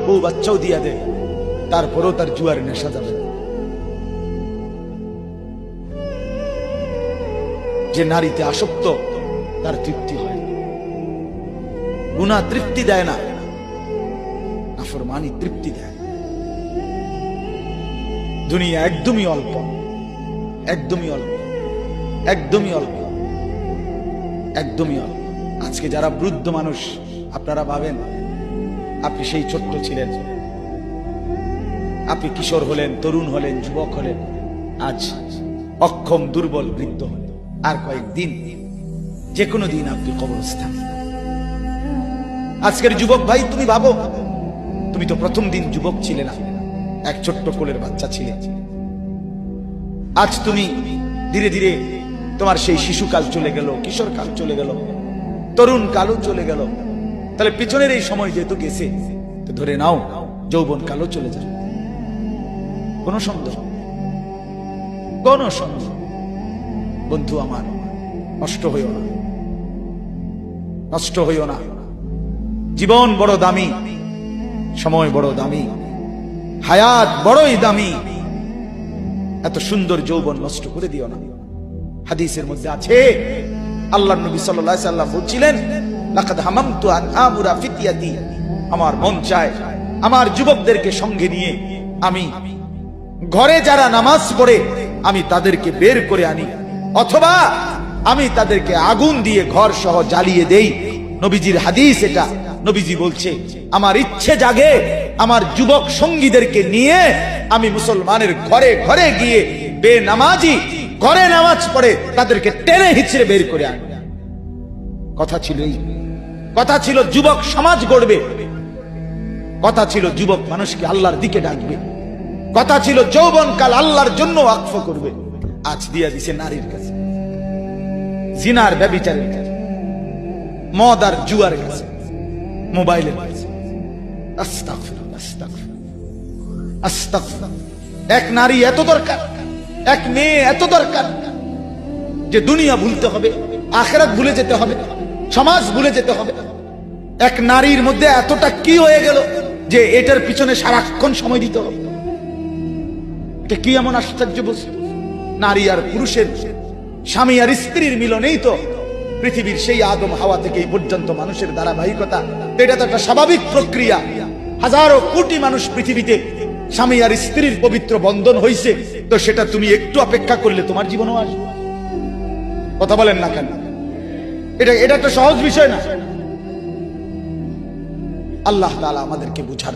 বউ বাচ্চাও দিয়া দেয়, তারপরেও তার জুয়ার নেশা যাবে না। যে নারীতে আসক্ত তার তৃপ্তি হয়, গুনাহ তৃপ্তি দেয় না, নাফরমানি তৃপ্তি দেয়। দুনিয়া একদমই অল্প, একদমই অল্প, একদমই অল্প, একদমই অল্প। আজকে যারা বৃদ্ধ মানুষ, আপনারা ভাবেন আপনি সেই ছোট্ট ছিলেন, আপনি কিশোর হলেন, তরুণ হলেন, যুবক হলেন, আজ অক্ষম দুর্বল বৃদ্ধ হলেন। আর কয়েকদিন, যে কোনো দিন আপনি কবরস্থান। আজকের যুবক ভাই, তুমি ভাবো, তুমি তো প্রথম দিন যুবক ছিলে না, এক ছোট্ট কোলের বাচ্চা ছিলে। আজ তুমি ধীরে ধীরে তোমার সেই শিশুকাল চলে গেল, কিশোর কাল চলে গেল, তরুণ কালও চলে গেল। তাহলে পিছনের এই সময় যেহেতু গেছে, তো ধরে নাও যৌবন কালও চলে যাবে। কোনো সন্দেহ, কোন সন্দেহ। বন্ধু আমার, নষ্ট হইও না, নষ্ট হইও না। জীবন বড় দামি, সময় বড় দামি, হায়াত বড়ই দামি। এত সুন্দর যৌবন নষ্ট করে দিও না। হাদিসের মধ্যে আছে, আল্লাহর নবী সাল্লাল্লাহু আলাইহি ওয়াসাল্লাম বলছিলেন, লাকাদ হামামতু আন আমুরা ফিতিয়াতি, আমার মন চায় আমার যুবকদেরকে সঙ্গে নিয়ে আমি ঘরে যারা নামাজ পড়ে আমি তাদেরকে বের করে আনি, অথবা আমি তাদেরকে আগুন দিয়ে ঘর সহ জ্বালিয়ে দেই। নবীজির হাদিস এটা। নবীজি বলছে, আমার ইচ্ছে জাগে আমার যুবক সঙ্গীদেরকে নিয়ে আমি মুসলমানের ঘরে ঘরে গিয়ে বেনামাজি ঘরে নামাজ পড়ে তাদেরকে টেনে হিচড়ে বের করে আনি। কথা ছিল এই, কথা ছিল যুবক সমাজ গড়বে, কথা ছিল যুবক মানুষকে আল্লাহর দিকে ডাকবে, কথা ছিল যৌবনকাল আল্লাহর জন্য ওয়াকফ করবে। আজ দিয়া দিছে নারীর কাছে, জিনার ব্যভিচারের কাছে, মদ আর জুয়ার কাছে, মোবাইলের কাছে। আস্তাগফিরুল্লাহ, আস্তাগফিরুল্লাহ, আস্তাগফিরুল্লাহ। এক নারী এত দরকার, এক মেয়ে এত দরকার যে দুনিয়া ভুলতে হবে, আখিরাত ভুলে যেতে হবে, সমাজ ভুলে যেতে হবে। এক নারীর মধ্যে এতটা কি হয়ে গেল যে এটার পিছনে সারাক্ষণ সময় দিতে হবে। এটা কি এমন আশ্চর্য বস্তু? নারী আর পুরুষের, স্বামী আর স্ত্রীর মিলনেই তো পৃথিবীর সেই আদম হাওয়া থেকে এই পর্যন্ত মানুষের ধারাবাহিকতা। এটা তো একটা স্বাভাবিক প্রক্রিয়া। হাজারো কোটি মানুষ পৃথিবীতে স্বামী আর স্ত্রীর পবিত্র বন্ধন হইছে, তো সেটা তুমি একটু অপেক্ষা করলে তোমার জীবনও আসবে। কথা বলেন না কেন? এটা একটা সহজ বিষয় না। আল্লাহ তাআলা আমাদেরকে বুঝার